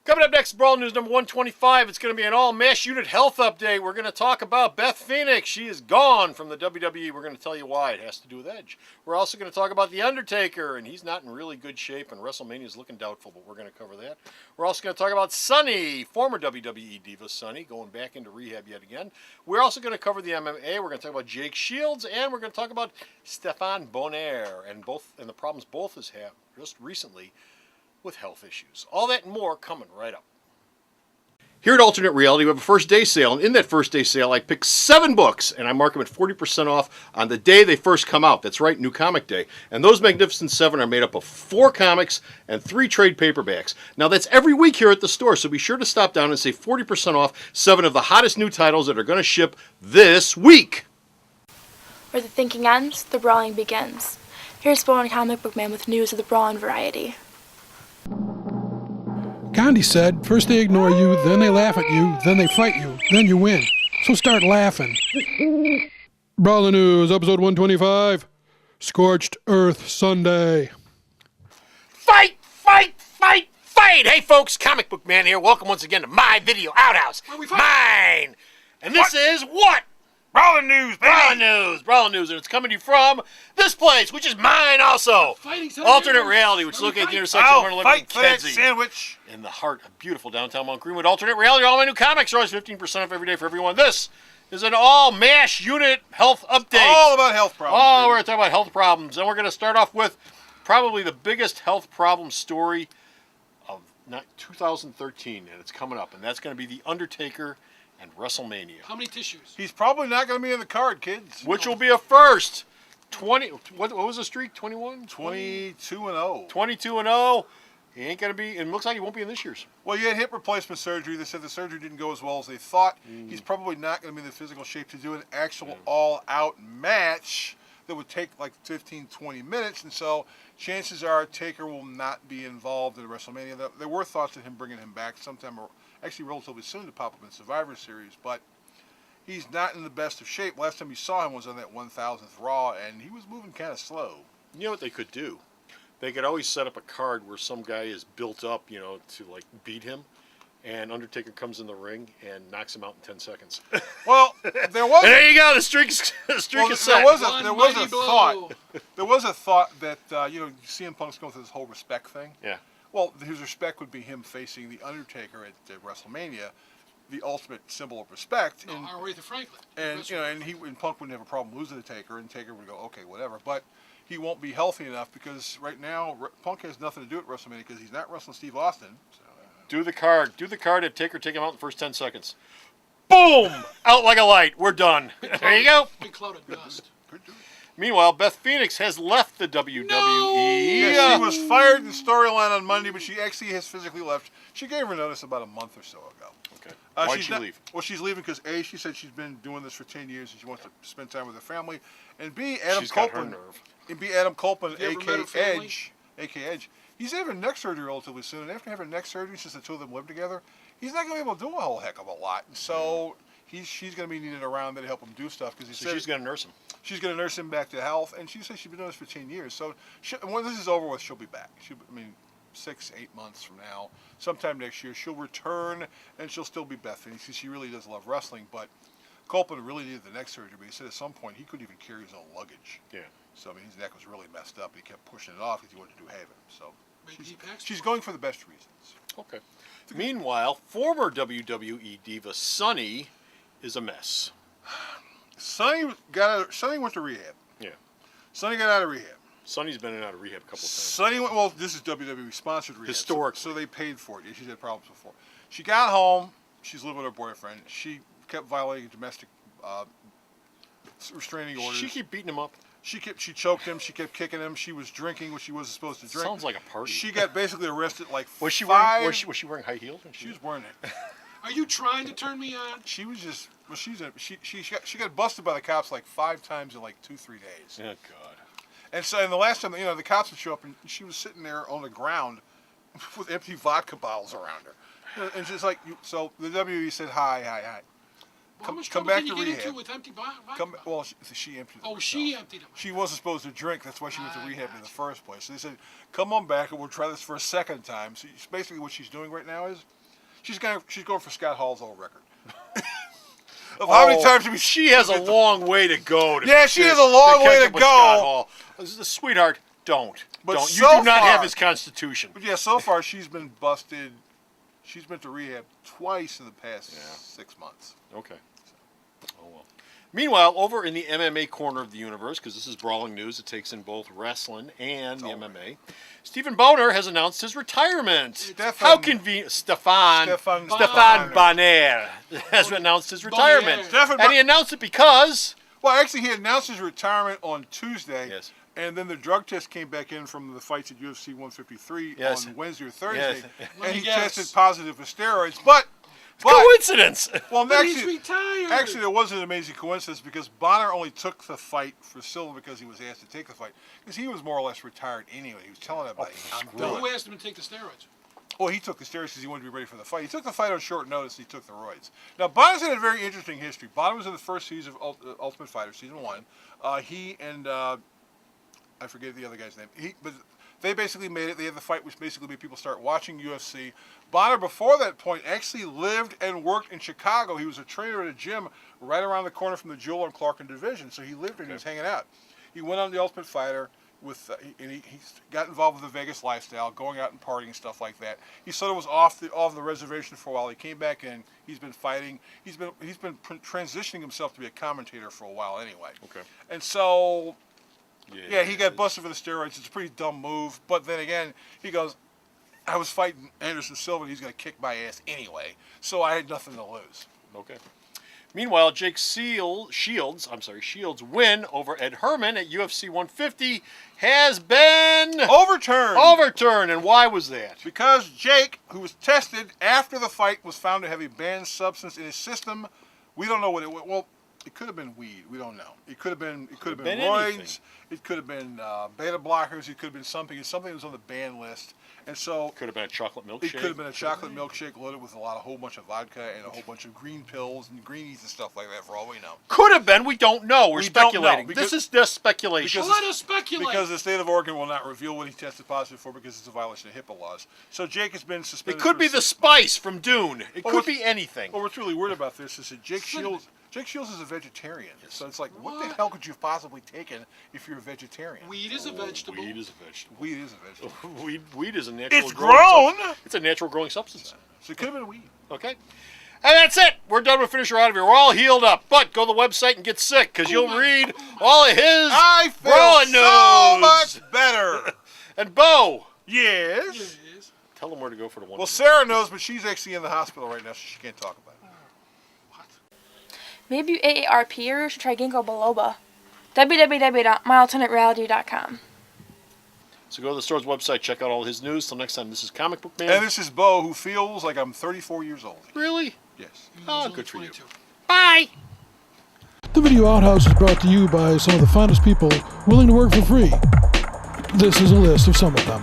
Coming up next, Brawl News number 125. It's going to be an all-mash unit health update. We're going to talk about Beth Phoenix. She is gone from the WWE. We're going to tell you why. It has to do with Edge. We're also going to talk about The Undertaker, and he's not in really good shape, and WrestleMania is looking doubtful, but we're going to cover that. We're also going to talk about Sunny, former WWE Diva Sunny, going back into rehab yet again. We're also going to cover the MMA. We're going to talk about Jake Shields, and we're going to talk about Stefan Bonner and the problems both has had just recently with health issues. All that and more coming right up. Here at Alternate Reality, we have a first day sale, and in that first day sale, I picked 7 books, and I mark them at 40% off on the day they first come out. That's right, New Comic Day. And those Magnificent 7 are made up of 4 comics and 3 trade paperbacks. Now, that's every week here at the store, so be sure to stop down and save 40% off 7 of the hottest new titles that are going to ship this week. Where the thinking ends, the brawling begins. Here's Bowling Comic Book Man with news of the brawling variety. Gandhi said, first they ignore you, then they laugh at you, then they fight you, then you win. So start laughing. Brawling News, episode 125, Scorched Earth Sunday. Fight, fight, fight, fight! Hey folks, Comic Book Man here. Welcome once again to my video outhouse. Mine! And this is what? Brawling News, baby! Brawling News, and it's coming to you from this place, which is mine also. Alternate Reality, which is located at the intersection of 111 and Kedzie. Sandwich. In the heart of beautiful downtown Mount Greenwood. Alternate Reality, all my new comics are always 15% off every day for everyone. This is an all-mash unit health update. All about health problems. Oh, we're going to talk about health problems, and we're going to start off with probably the biggest health problem story of 2013, and it's coming up, and that's going to be The Undertaker and WrestleMania. How many tissues? He's probably not going to be in the card, kids. Which will be a first. 20. What was the streak? 21? 22-0. 22-0. He ain't going to be, and it looks like he won't be in this year's. Well, he had hip replacement surgery. They said the surgery didn't go as well as they thought. He's probably not going to be in the physical shape to do an actual all-out match that would take like 15, 20 minutes. And so chances are Taker will not be involved in WrestleMania. There were thoughts of him bringing him back sometime, or actually relatively soon, to pop up in Survivor Series, but he's not in the best of shape. Last time you saw him was on that 1000th Raw, and he was moving kind of slow. You know what they could do? They could always set up a card where some guy is built up, you know, to like beat him, and Undertaker comes in the ring and knocks him out in 10 seconds. Well, there was. There you go. The streak is set. There was a thought that CM Punk's going through this whole respect thing. Yeah. Well, his respect would be him facing the Undertaker at WrestleMania, the ultimate symbol of respect. No, Aretha Franklin. And Punk wouldn't have a problem losing to Taker, and Taker would go, okay, whatever. But he won't be healthy enough because right now Punk has nothing to do at WrestleMania because he's not wrestling Steve Austin. So, Do the card. At Taker. Take him out in the first 10 seconds. Boom! Out like a light. We're done. There you go. Big cloud of dust. Meanwhile, Beth Phoenix has left the WWE. No! Yeah, she was fired in the storyline on Monday, but she actually has physically left. She gave her notice about a month or so ago. Okay. Why'd she leave? Well, she's leaving because A, she said she's been doing this for 10 years and she wants to spend time with her family, and B, Adam Copeland, aka Edge, he's having neck surgery relatively soon, and after having neck surgery, since the two of them live together, he's not going to be able to do a whole heck of a lot. And so she's going to be needed around there to help him do stuff because she's going to nurse him. She's going to nurse him back to health, and she said she's been doing this for 10 years. So when this is over with, she'll be back. 6, 8 months from now, sometime next year, she'll return, and she'll still be Beth Phoenix because she really does love wrestling. But Copeland really needed the neck surgery, but he said at some point he couldn't even carry his own luggage. Yeah. So his neck was really messed up, and he kept pushing it off because he wanted to do Haven. So she's going for the best reasons. Okay. Meanwhile, former WWE diva Sunny is a mess. Sunny went to rehab. Yeah. Sunny got out of rehab. Sunny's been in and out of rehab a couple of times. Sunny went, well, this is WWE sponsored rehab. Historic. So they paid for it. Yeah, she's had problems before. She got home. She's living with her boyfriend. She kept violating domestic restraining orders. She kept beating him up. She choked him. She kept kicking him. She was drinking what she wasn't supposed to drink. Sounds like a party. She got basically arrested like was she wearing high heels? She was wearing it. Are you trying to turn me on? She was just she got busted by the cops like 5 times in like 2-3 days. Oh God. And so, the last time, the cops would show up, and she was sitting there on the ground with empty vodka bottles around her. And she's like, so the WWE said, hi. How much come trouble back can to you get into rehab. with empty Well, she emptied it. Oh, she emptied it. She wasn't supposed to drink. That's why she went to rehab in the first place. So they said, come on back and we'll try this for a second time. So basically what she's doing right now is she's going for Scott Hall's old record. Of how many times she has a long way to go. Yeah, she has a long way to go. Scott Hall. Sweetheart, don't. But don't. So You do not far, have his constitution. But yeah, so far she's been busted. She's been to rehab twice in the past 6 months. Okay. Oh well. Meanwhile, over in the MMA corner of the universe, because this is Brawling News, it takes in both wrestling and the MMA. Stephen Boner has announced his retirement. How convenient. Stefan Bonner has announced his retirement. And he announced it because... Well, actually, he announced his retirement on Tuesday. Yes. And then the drug test came back in from the fights at UFC 153 on Wednesday or Thursday. Yes. And he tested positive for steroids. But coincidence. Well, he's retired. Actually, it was an amazing coincidence because Bonner only took the fight for Silva because he was asked to take the fight. Because he was more or less retired anyway. He was telling everybody, Who asked him to take the steroids? Well, he took the steroids because he wanted to be ready for the fight. He took the fight on short notice. He took the roids. Now, Bonner's had a very interesting history. Bonner was in the first season of Ultimate Fighter, season 1. He and I forget the other guy's name. But they basically made it. They had the fight, which basically made people start watching UFC. Bonner, before that point, actually lived and worked in Chicago. He was a trainer at a gym right around the corner from the Jewel and Clark and Division. So he lived there and he was hanging out. He went on the Ultimate Fighter. And he got involved with the Vegas lifestyle, going out and partying and stuff like that. He sort of was off the reservation for a while. He came back in. He's been fighting. He's been transitioning himself to be a commentator for a while anyway. Okay. And so, yeah, he got busted for the steroids. It's a pretty dumb move. But then again, he goes, I was fighting Anderson Silva, and he's going to kick my ass anyway. So I had nothing to lose. Okay. Meanwhile, Jake Shields' win over Ed Herman at UFC 150 has been overturned. And why was that? Because Jake, who was tested after the fight, was found to have a banned substance in his system. We don't know what it was. Well, it could have been weed. We don't know. It could have been roids. Anything. It could have been beta blockers. It could have been something. It's something that was on the ban list. And so could have been a chocolate milkshake. It could have been a chocolate milkshake loaded with a whole bunch of vodka and a whole bunch of green pills and greenies and stuff like that. For all we know, could have been. We don't know. We're speculating. Don't know this is just speculation. Let us speculate. Because the state of Oregon will not reveal what he tested positive for because it's a violation of HIPAA laws. So Jake has been suspended. It could be the spice from Dune. It could be anything. Well, what's really weird about this is that Jake Shields is a vegetarian. So it's like, what the hell could you have possibly taken if you're a vegetarian? Weed is a vegetable. Weed is a vegetable. Weed is a vegetable. Weed is a natural. It's grown. It's a natural growing substance. So it could have been weed. Okay. And that's it. We're done with Finisher Out of here. We're all healed up. But go to the website and get sick because you'll read all of his I feel Brawling so News. much better. And Bo. Yes. Tell them where to go for the one. Well, Sarah knows, but she's actually in the hospital right now, so she can't talk about it. Maybe you AARP or you should try ginkgo biloba. www.myalternatereality.com. So go to the store's website, check out all his news. Till next time, this is Comic Book Man. And this is Bo, who feels like I'm 34 years old. Really? Yes. Oh, good for you. Bye! The Video Outhouse is brought to you by some of the finest people willing to work for free. This is a list of some of them.